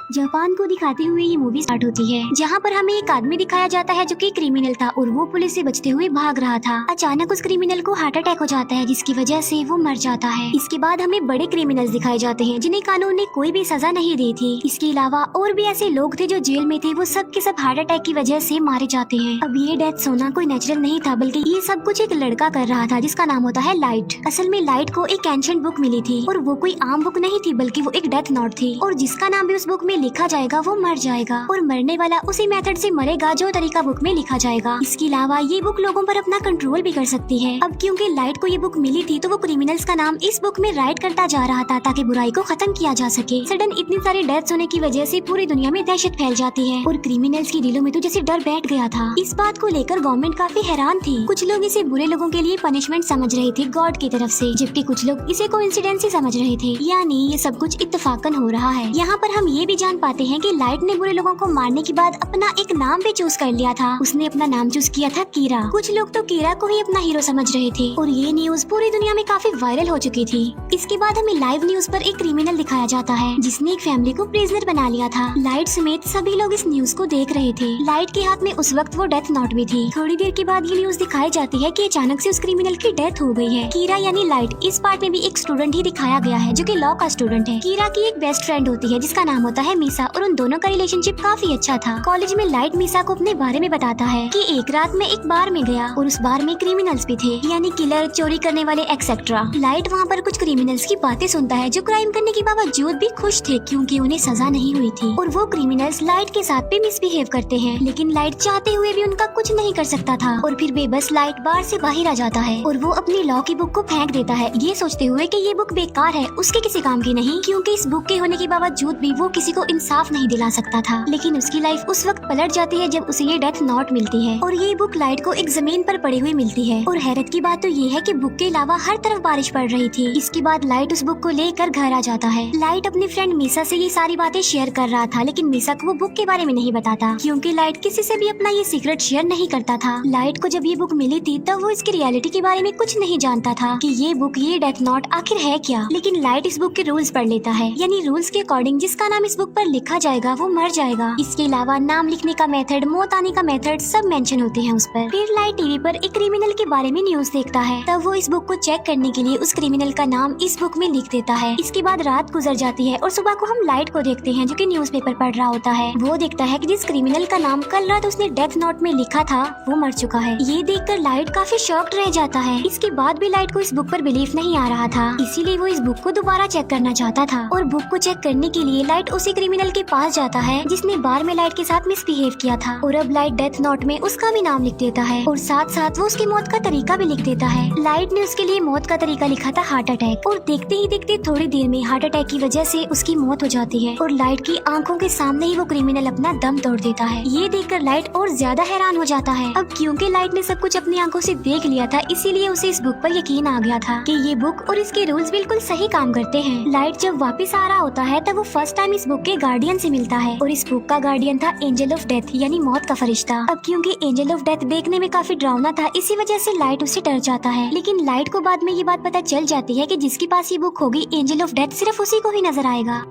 Japan को दिखाते हुए ये मूवी स्टार्ट होती है, जहाँ पर हमें एक आदमी दिखाया जाता है जो कि क्रिमिनल था और वो पुलिस से बचते हुए भाग रहा था। अचानक उस क्रिमिनल को हार्ट अटैक हो जाता है, जिसकी वजह से वो मर जाता है। इसके बाद हमें बड़े क्रिमिनल्स दिखाए जाते हैं जिन्हें कानून ने कोई भी सजा नहीं दी थी। इसके अलावा और भी ऐसे लोग थे जो जेल में थे, वो सब के सब हार्ट अटैक की वजह से मारे जाते हैं। अब ये डेथ सोना कोई नेचुरल नहीं था, बल्कि ये सब कुछ एक लड़का कर रहा था जिसका नाम होता है लाइट। असल में लाइट को एक एंशिएंट बुक मिली थी और वो कोई आम बुक नहीं थी, बल्कि वो एक डेथ नोट थी और जिसका नाम भी उस बुक में लिखा जाएगा वो मर जाएगा और मरने वाला उसी मेथड से मरेगा जो तरीका बुक में लिखा जाएगा। इसके अलावा ये बुक लोगों पर अपना कंट्रोल भी कर सकती है। अब क्योंकि लाइट को ये बुक मिली थी तो वो क्रिमिनल्स का नाम इस बुक में राइट करता जा रहा था ताकि बुराई को खत्म किया जा सके। सडन इतनी सारी डेथ्स होने की वजह से पूरी दुनिया में दहशत फैल जाती है और क्रिमिनल्स की दिलों में तो जैसे डर बैठ गया था। इस बात को लेकर गवर्नमेंट काफी हैरान थी। कुछ लोग इसे बुरे लोगों के लिए पनिशमेंट समझ रहे थे गॉड की तरफ से, जबकि कुछ लोग इसे कोइंसिडेंस ही समझ रहे थे, यानी ये सब कुछ इत्तेफाकन हो रहा है। यहाँ पर हम ये भी जान पाते हैं कि लाइट ने बुरे लोगों को मारने के बाद अपना एक नाम भी चूज कर लिया था। उसने अपना नाम चूज किया था कीरा। कुछ लोग तो कीरा को ही अपना हीरो समझ रहे थे और ये न्यूज पूरी दुनिया में काफी वायरल हो चुकी थी। इसके बाद हमें लाइव न्यूज पर एक क्रिमिनल दिखाया जाता है जिसने एक फैमिली को प्रिजनर बना लिया था। लाइट समेत सभी लोग इस न्यूज को देख रहे थे। लाइट के हाथ में उस वक्त वो डेथ नोट भी थी। थोड़ी देर के बाद ये न्यूज दिखाई जाती है कि अचानक से उस क्रिमिनल की डेथ हो गई है। कीरा यानी लाइट इस पार्ट में भी एक स्टूडेंट ही दिखाया गया है जो कि लॉ का स्टूडेंट है। कीरा की एक बेस्ट फ्रेंड होती है जिसका नाम होता है मीसा और उन दोनों का रिलेशनशिप काफी अच्छा था। कॉलेज में लाइट मीसा को अपने बारे में बताता है कि एक रात में एक बार में गया और उस बार में क्रिमिनल्स भी थे, यानी किलर, चोरी करने वाले एक्सेट्रा। लाइट वहाँ पर कुछ क्रिमिनल्स की बातें सुनता है जो क्राइम करने के बावजूद भी खुश थे क्योंकि उन्हें सजा नहीं हुई थी और वो क्रिमिनल्स लाइट के साथ भी मिसबिहेव करते हैं, लेकिन लाइट चाहते हुए भी उनका कुछ नहीं कर सकता था और फिर बेबस लाइट बार से बाहर आ जाता है और वो अपनी लॉ की बुक को फेंक देता है, ये सोचते हुए कि ये बुक बेकार है, उसके किसी काम की नहीं, क्योंकि इस बुक के होने के बावजूद भी वो किसी को इंसाफ नहीं दिला सकता था। लेकिन उसकी लाइफ उस वक्त पलट जाती है जब उसे ये डेथ नोट मिलती है और ये बुक लाइट को एक जमीन पर पड़ी हुई मिलती है। और हैरत की बात तो ये है कि बुक के अलावा हर तरफ बारिश पड़ रही थी। इसके बाद लाइट उस बुक को लेकर घर आ जाता है। लाइट अपनी फ्रेंड मीसा से ये सारी बातें शेयर कर रहा था, लेकिन मीसा को वो बुक के बारे में नहीं बताता क्योंकि लाइट किसी से भी अपना ये सीक्रेट शेयर नहीं करता था। लाइट को जब ये बुक मिली थी तब वो इसकी रियलिटी के बारे में कुछ नहीं जानता था कि ये बुक, ये डेथ नोट आखिर है क्या। लेकिन लाइट इस बुक के रूल्स पढ़ लेता है, यानी रूल्स के अकॉर्डिंग जिसका नाम इस बुक पर लिखा जाएगा वो मर जाएगा। इसके अलावा नाम लिखने का मेथड, मौत आने का मेथड सब मेंशन होते हैं उस पर। फिर लाइट टीवी पर एक क्रिमिनल के बारे में न्यूज देखता है, तब वो इस बुक को चेक करने के लिए उस क्रिमिनल का नाम इस बुक में लिख देता है। इसके बाद रात गुजर जाती है और सुबह को हम लाइट को देखते हैं जो कि न्यूज़पेपर पढ़ रहा होता है। वो देखता है कि जिस क्रिमिनल का नाम कल रात उसने डेथ नोट में लिखा था वो मर चुका है। ये देखकर लाइट काफी शॉक्ड रह जाता है। इसके बाद भी लाइट को इस बुक पर बिलीफ नहीं आ रहा था, इसीलिए वो इस बुक को दोबारा चेक करना चाहता था और बुक को चेक करने के लिए लाइट उसी क्रिमिनल के पास जाता है जिसने बार में लाइट के साथ मिसबिहेव किया था और अब लाइट डेथ नोट में उसका भी नाम लिख देता है और साथ साथ वो उसकी मौत का तरीका भी लिख देता है। लाइट ने उसके लिए मौत का तरीका लिखा था हार्ट अटैक और देखते ही देखते थोड़ी देर में हार्ट अटैक की वजह से उसकी मौत हो जाती है और लाइट की आंखों के सामने ही वो क्रिमिनल अपना दम तोड़ देता है। ये देखकर लाइट और ज्यादा हैरान हो जाता है। अब क्योंकि लाइट ने सब कुछ अपनी आंखों से देख लिया था, इसीलिए उसे इस बुक पर यकीन आ गया था कि ये बुक और इसके रूल्स बिल्कुल सही काम करते हैं। लाइट जब वापस आ रहा होता है तब वो फर्स्ट टाइम इस बुक के गार्डियन से मिलता है और इस बुक का गार्डियन था एंजल ऑफ डेथ, यानी मौत का फरिश्ता। अब क्योंकि एंजल ऑफ डेथ देखने में काफी डरावना था, इसी वजह से लाइट उससे डर जाता है। लेकिन लाइट को बाद में ये बात पता चल जाती है कि जिसके पास ये बुक होगी एंजल ऑफ डेथ सिर्फ उसी को ही नजर आएगा।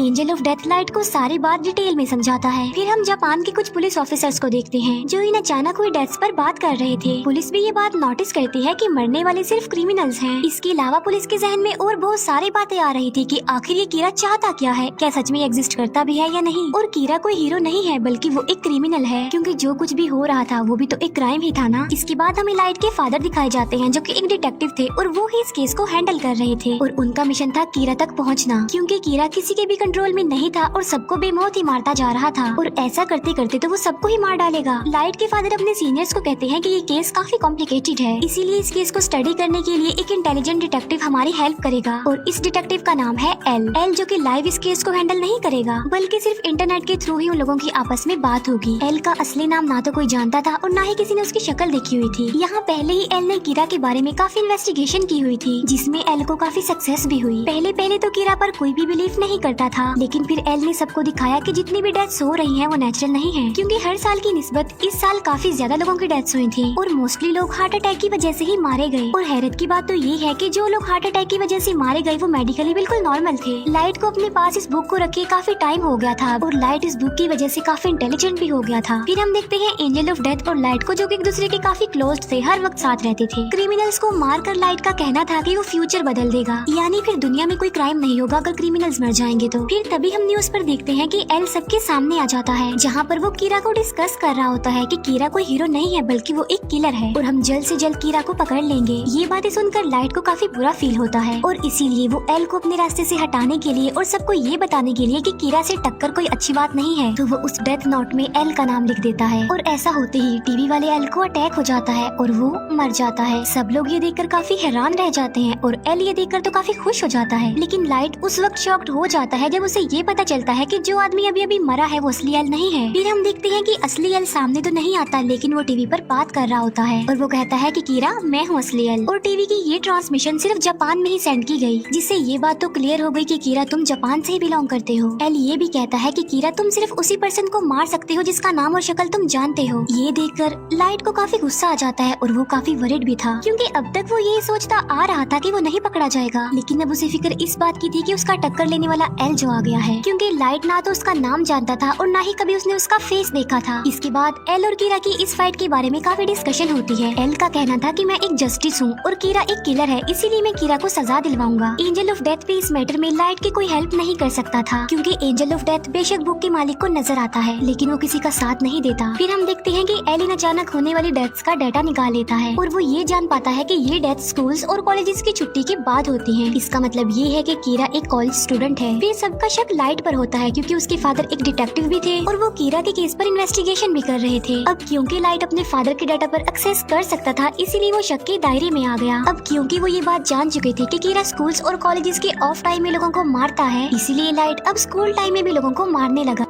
एंजल ऑफ डेथ लाइट को सारी बात डिटेल में समझाता है। फिर हम जापान के कुछ पुलिस ऑफिसर्स को देखते हैं जो इन अचानक हुई डेथ्स पर बात कर रहे थे। पुलिस भी ये बात नोटिस करती है कि मरने वाले सिर्फ क्रिमिनल्स हैं। इसके अलावा पुलिस के जहन में और बहुत सारी बातें आ रही थी कि आखिर ये कीरा चाहता क्या है, क्या सच में एग्जिस्ट करता भी है या नहीं। और कीरा कोई हीरो नहीं है बल्कि वो एक क्रिमिनल है, क्योंकि जो कुछ भी हो रहा था वो भी तो एक क्राइम ही था ना। इसके बाद हमें लाइट के फादर दिखाए जाते हैं जो कि एक डिटेक्टिव थे और वो ही इस केस को हैंडल कर रहे थे और उनका मिशन था कीरा तक पहुँचना, क्योंकि कीरा किसी के भी कंट्रोल में नहीं था और सबको बेमौत ही मारता जा रहा था और ऐसा करते करते तो वो सबको ही मार डालेगा। लाइट के फादर अपने सीनियर्स को कहते हैं कि ये केस काफी कॉम्प्लिकेटेड है, इसीलिए इस केस को स्टडी करने के लिए एक इंटेलिजेंट डिटेक्टिव हमारी हेल्प करेगा और इस डिटेक्टिव का नाम है एल जो कि लाइव इस केस को हैंडल नहीं करेगा बल्कि सिर्फ इंटरनेट के थ्रू ही उन लोगों की आपस में बात होगी। एल का असली नाम ना तो कोई जानता था और ना ही किसी ने उसकी शक्ल देखी हुई थी। यहाँ पहले ही एल ने कीरा के बारे में काफी इन्वेस्टिगेशन की हुई थी जिसमें एल को काफी सक्सेस भी हुई। पहले तो कीरा पर कोई भी बिलीव नहीं करता था, लेकिन फिर एल ने सबको दिखाया कि जितनी भी डेथ्स हो रही हैं वो नेचुरल नहीं है, क्योंकि हर साल की निस्बत इस साल काफी ज्यादा लोगों की डेथ्स हुई थी और मोस्टली लोग हार्ट अटैक की वजह से ही मारे गए। और हैरत की बात तो ये है कि जो लोग हार्ट अटैक की वजह से मारे गए वो मेडिकली बिल्कुल नॉर्मल थे। लाइट को अपने पास इस बुक को रखे काफी टाइम हो गया था और लाइट इस बुक की वजह से काफी इंटेलिजेंट भी हो गया था। फिर हम देखते हैं एंजल ऑफ डेथ और लाइट को, जो कि एक दूसरे के काफी क्लोज थे, हर वक्त साथ रहते थे। क्रिमिनल्स को मारकर लाइट का कहना था कि वो फ्यूचर बदल देगा, यानी फिर दुनिया में कोई क्राइम नहीं होगा अगर क्रिमिनल्स मर जाएंगे तो। फिर तभी हम न्यूज पर देखते हैं कि एल सबके सामने आ जाता है, जहाँ पर वो कीरा को डिस्कस कर रहा होता है कि कीरा कोई हीरो नहीं है बल्कि वो एक किलर है और हम जल्द से जल्द कीरा को पकड़ लेंगे। ये बातें सुनकर लाइट को काफी बुरा फील होता है और इसीलिए वो एल को अपने रास्ते से हटाने के लिए और सबको ये बताने के लिए कि कीरा से टक्कर कोई अच्छी बात नहीं है, तो वो उस डेथ नोट में एल का नाम लिख देता है। और ऐसा होते ही टीवी वाले एल को अटैक हो जाता है और वो मर जाता है। सब लोग ये देखकर काफी हैरान रह जाते हैं और एल ये देखकर तो काफी खुश हो जाता है, लेकिन लाइट उस वक्त शॉक्ड हो जाता है जब उसे ये पता चलता है कि जो आदमी अभी अभी मरा है वो असली एल नहीं है। फिर हम देखते हैं कि असली एल सामने तो नहीं आता, लेकिन वो टीवी पर बात कर रहा होता है और वो कहता है कि कीरा मैं हूँ असली एल। और टीवी की ये ट्रांसमिशन सिर्फ जापान में ही सेंड की गई, जिससे ये बात तो क्लियर हो गई कि कीरा तुम जापान से ही बिलोंग करते हो। एल ये भी कहता है कि कीरा तुम सिर्फ उसी पर्सन को मार सकते हो जिसका नाम और शक्ल तुम जानते हो। ये देखकर लाइट को काफी गुस्सा आ जाता है और वो काफी वरिड भी था, क्योंकि अब तक वो ये सोचता आ रहा था कि वो नहीं पकड़ा जाएगा, लेकिन अब उसे फिक्र इस बात की थी कि उसका टक्कर लेने वाला एल जो आ गया है, क्योंकि लाइट ना तो उसका नाम जानता था और ना ही कभी उसने उसका फेस देखा था। इसके बाद एल और कीरा की इस फाइट के बारे में काफी डिस्कशन होती है। एल का कहना था कि मैं एक जस्टिस हूँ और कीरा एक किलर है, इसीलिए मैं कीरा को सजा दिलवाऊंगा। एंजल ऑफ डेथ भी इस मैटर में लाइट की कोई हेल्प नहीं कर सकता था, क्योंकि एंजल ऑफ डेथ बेशक बुक के मालिक को नजर आता है, लेकिन वो किसी का साथ नहीं देता। फिर हम देखते हैं कि एल इन अचानक होने वाली डेथ्स का डाटा निकाल लेता है और वो ये जान पाता है कि ये डेथ स्कूल्स और कॉलेजेस की छुट्टी के बाद होती हैं। इसका मतलब ये है कि कीरा एक कॉलेज स्टूडेंट है। फिर सबका शक लाइट पर होता है, क्योंकि उसके फादर एक डिटेक्टिव भी थे और वो कीरा के केस पर इन्वेस्टिगेशन भी कर रहे थे। अब क्योंकि लाइट अपने फादर के डाटा पर एक्सेस कर सकता था, इसीलिए वो शक के दायरे में आ गया। अब क्योंकि वो ये बात जान चुके थे कि कीरा स्कूल्स और कॉलेजेस के ऑफ टाइम में लोगों को मारता है, इसीलिए लाइट अब स्कूल टाइम में भी लोगों को मारने लगा।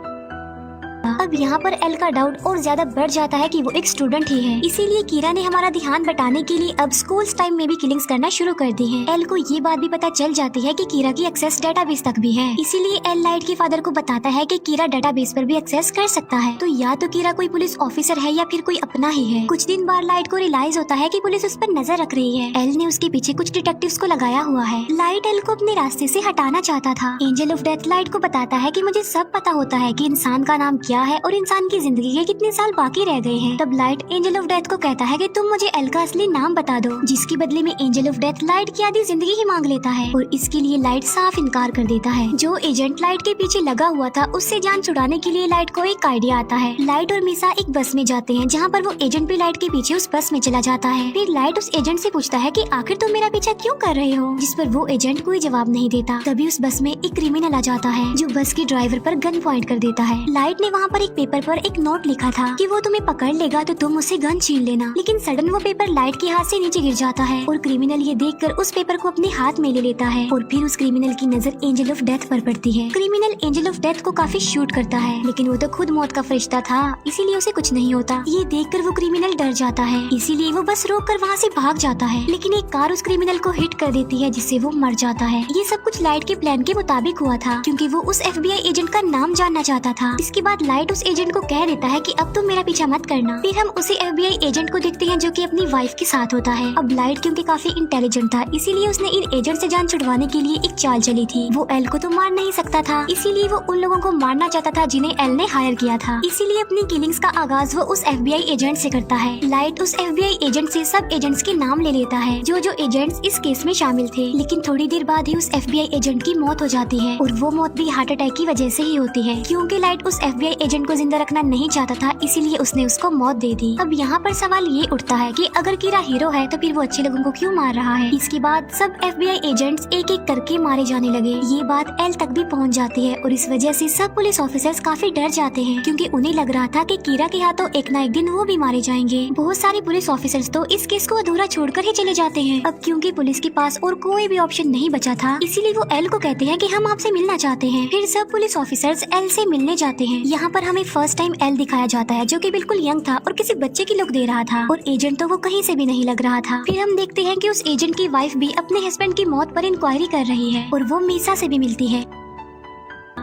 अब यहाँ पर एल का डाउट और ज्यादा बढ़ जाता है कि वो एक स्टूडेंट ही है, इसीलिए कीरा ने हमारा ध्यान बटाने के लिए अब स्कूल टाइम में भी किलिंग्स करना शुरू कर दी है। एल को ये बात भी पता चल जाती है कि कीरा की एक्सेस डेटाबेस तक भी है, इसीलिए एल लाइट के फादर को बताता है कि कीरा डेटाबेस पर भी एक्सेस कर सकता है। तो या तो कीरा कोई पुलिस ऑफिसर है या फिर कोई अपना ही है। कुछ दिन बाद लाइट को रियलाइज होता है कि पुलिस उस पर नजर रख रही है। एल ने उसके पीछे कुछ डिटेक्टिव्स को लगाया हुआ है। लाइट एल को अपने रास्ते से हटाना चाहता था। एंजल ऑफ डेथ लाइट को बताता है कि मुझे सब पता होता है कि इंसान का नाम क्या है और इंसान की जिंदगी के कितने साल बाकी रह गए हैं। तब लाइट एंजल ऑफ डेथ को कहता है कि तुम मुझे एल का असली नाम बता दो, जिसके बदले में एंजल ऑफ डेथ लाइट की आधी जिंदगी ही मांग लेता है और इसके लिए लाइट साफ इनकार कर देता है। जो एजेंट लाइट के पीछे लगा हुआ था उससे जान छुड़ाने के लिए लाइट को एक आइडिया आता है। लाइट और मिसा एक बस में जाते हैं, जहाँ पर वो एजेंट भी लाइट के पीछे उस बस में चला जाता है। फिर लाइट उस एजेंट से पूछता है कि आखिर तुम मेरा पीछा क्यों कर रहे हो, जिस पर वो एजेंट कोई जवाब नहीं देता। तभी उस बस में एक क्रिमिनल आ जाता है जो बस के ड्राइवर पर गन पॉइंट कर देता है। लाइट ने वहाँ पर एक पेपर पर एक नोट लिखा था कि वो तुम्हें पकड़ लेगा तो तुम उसे गन छीन लेना, लेकिन सडन वो पेपर लाइट के हाथ से नीचे गिर जाता है और क्रिमिनल ये देखकर उस पेपर को अपने हाथ में ले लेता है और फिर उस क्रिमिनल की नजर एंजल ऑफ डेथ पर पड़ती है। क्रिमिनल एंजल ऑफ डेथ को काफी शूट करता है, लेकिन वो तो खुद मौत का फरिश्ता था, इसीलिए उसे कुछ नहीं होता। ये देखकर वो क्रिमिनल डर जाता है, इसीलिए वो बस रोक कर वहाँ से भाग जाता है, लेकिन एक कार उस क्रिमिनल को हिट कर देती है जिससे वो मर जाता है। ये सब कुछ लाइट के प्लान के मुताबिक हुआ था, क्योंकि वो उस FBI एजेंट का नाम जानना चाहता था। इसके बाद लाइट उस एजेंट को कह देता है कि अब तुम मेरा पीछा मत करना। फिर हम उसी FBI एजेंट को देखते हैं जो कि अपनी वाइफ के साथ होता है। अब लाइट क्योंकि काफी इंटेलिजेंट था, इसीलिए उसने इन एजेंट से जान छुड़वाने के लिए एक चाल चली थी। वो एल को तो मार नहीं सकता था, इसीलिए वो उन लोगों को मारना चाहता था जिन्हें एल ने हायर किया था। इसीलिए अपनी किलिंग्स का आगाज वो उस FBI एजेंट से करता है। लाइट उस FBI एजेंट से सब एजेंट्स के नाम ले लेता है जो एजेंट्स इस केस में शामिल थे, लेकिन थोड़ी देर बाद ही उस FBI एजेंट की मौत हो जाती है और वो मौत भी हार्ट अटैक की वजह से ही होती है। क्योंकि लाइट उस FBI एजेंट को जिंदा रखना नहीं चाहता था, इसीलिए उसने उसको मौत दे दी। अब यहाँ पर सवाल ये उठता है कि अगर कीरा हीरो है तो फिर वो अच्छे लोगों को क्यों मार रहा है। इसके बाद सब FBI एजेंट्स एक एक करके मारे जाने लगे। ये बात एल तक भी पहुँच जाती है और इस वजह से सब पुलिस ऑफिसर्स काफी डर जाते हैं, क्योंकि उन्हें लग रहा था कि कीरा के हाथों एक ना एक दिन वो भी मारे जाएंगे। बहुत सारे पुलिस ऑफिसर्स तो इस केस को अधूरा छोड़कर ही चले जाते हैं। अब क्योंकि पुलिस के पास और कोई भी ऑप्शन नहीं बचा था, इसीलिए वो एल को कहते हैं कि हम आपसे मिलना चाहते हैं। फिर सब पुलिस ऑफिसर्स एल से मिलने जाते हैं। यहाँ पर हमें फर्स्ट टाइम एल दिखाया जाता है जो कि बिल्कुल यंग था और किसी बच्चे की लुक दे रहा था और एजेंट तो वो कहीं से भी नहीं लग रहा था। फिर हम देखते हैं कि उस एजेंट की वाइफ भी अपने हस्बैंड की मौत पर इंक्वायरी कर रही है और वो मीसा से भी मिलती है।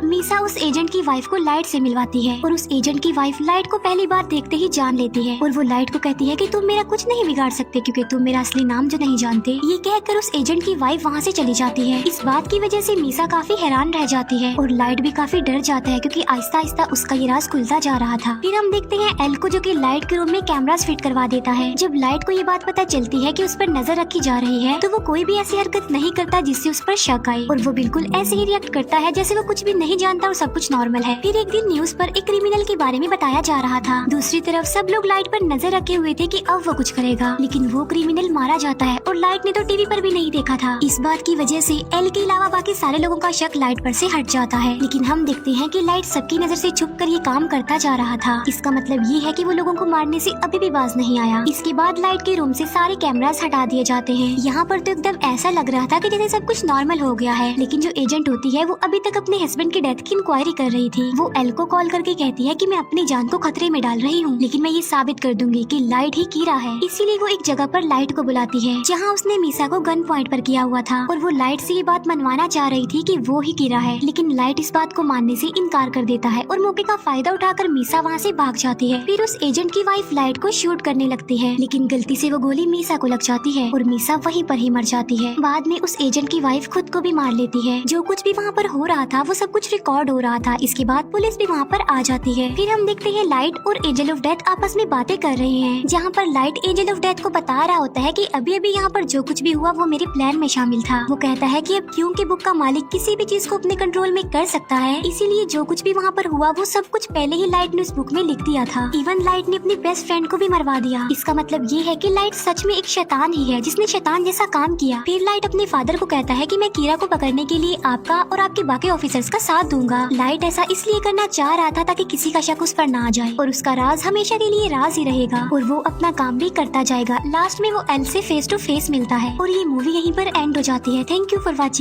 मीसा उस एजेंट की वाइफ को लाइट से मिलवाती है और उस एजेंट की वाइफ लाइट को पहली बार देखते ही जान लेती है और वो लाइट को कहती है कि तुम मेरा कुछ नहीं बिगाड़ सकते क्योंकि तुम मेरा असली नाम जो नहीं जानते। ये कहकर उस एजेंट की वाइफ वहाँ से चली जाती है। इस बात की वजह से मीसा काफी हैरान रह जाती है और लाइट भी काफी डर जाता है क्योंकि आहिस्ता आहिस्ता उसका ये राज खुलता जा रहा था। फिर हम देखते हैं एल को जो कि लाइट के रूम में कैमरास फिट करवा देता है। जब लाइट को ये बात पता चलती है कि उस पर नजर रखी जा रही है तो वो कोई भी ऐसी हरकत नहीं करता जिससे उस पर शक आए और वो बिल्कुल ऐसे ही रिएक्ट करता है जैसे वो कुछ भी नहीं जानता और सब कुछ नॉर्मल है। फिर एक दिन न्यूज पर एक क्रिमिनल के बारे में बताया जा रहा था। दूसरी तरफ सब लोग लाइट पर नजर रखे हुए थे कि अब वो कुछ करेगा, लेकिन वो क्रिमिनल मारा जाता है और लाइट ने तो टीवी पर भी नहीं देखा था। इस बात की वजह से एल के अलावा बाकी सारे लोगों का शक लाइट पर से हट जाता है। लेकिन हम देखते हैं कि लाइट सबकी नजर से छुप कर ये काम करता जा रहा था। इसका मतलब ये है कि वो लोगों को मारने से अभी भी बाज नहीं आया। इसके बाद लाइट के रूम से सारे कैमरास हटा दिए जाते हैं। यहाँ पर तो एकदम ऐसा लग रहा था कि जैसे सब कुछ नॉर्मल हो गया है। लेकिन जो एजेंट होती है वो अभी तक अपने हस्बैंड की डेथ की इंक्वायरी कर रही थी। वो एल को कॉल करके कहती है कि मैं अपनी जान को खतरे में डाल रही हूँ, लेकिन मैं ये साबित कर दूंगी कि लाइट ही कीरा है। इसीलिए वो एक जगह पर लाइट को बुलाती है जहाँ उसने मीसा को गन पॉइंट पर किया हुआ था और वो लाइट से ये बात मनवाना चाह रही थी कि वो ही कीरा है। लेकिन लाइट इस बात को मानने से इनकार कर देता है और मौके का फायदा उठाकर मीसा वहाँ से भाग जाती है। फिर उस एजेंट की वाइफ लाइट को शूट करने लगती है, लेकिन गलती से वो गोली मीसा को लग जाती है और मीसा वहीं पर ही मर जाती है। बाद में उस एजेंट की वाइफ खुद को भी मार लेती है। जो कुछ भी वहाँ पर हो रहा था वो सब कुछ रिकॉर्ड हो रहा था। इसके बाद पुलिस भी वहाँ पर आ जाती है। फिर हम देखते हैं लाइट और एंजल ऑफ डेथ आपस में बातें कर रहे हैं, जहाँ पर लाइट एंजल ऑफ डेथ को बता रहा होता है कि अभी अभी यहाँ पर जो कुछ भी हुआ वो मेरे प्लान में शामिल था। वो कहता है कि अब क्योंकि बुक का मालिक किसी भी चीज को अपने कंट्रोल में कर सकता है, इसीलिए जो कुछ भी वहाँ पर हुआ वो सब कुछ पहले ही लाइट ने उस बुक में लिख दिया था। इवन लाइट ने अपनी बेस्ट फ्रेंड को भी मरवा दिया। इसका मतलब ये है कि लाइट सच में एक शैतान ही है जिसने शैतान जैसा काम किया। फिर लाइट अपने फादर को कहता है कि मैं कीरा को पकड़ने के लिए आपका और आपके बाकी ऑफिसर्स का साथ दूंगा। लाइट ऐसा इसलिए करना चाह रहा था ताकि किसी का शक उस पर ना आ जाए और उसका राज हमेशा के लिए राज ही रहेगा और वो अपना काम भी करता जाएगा। लास्ट में वो एल से फेस टू फेस मिलता है और ये मूवी यहीं पर एंड हो जाती है। Thank you for watching.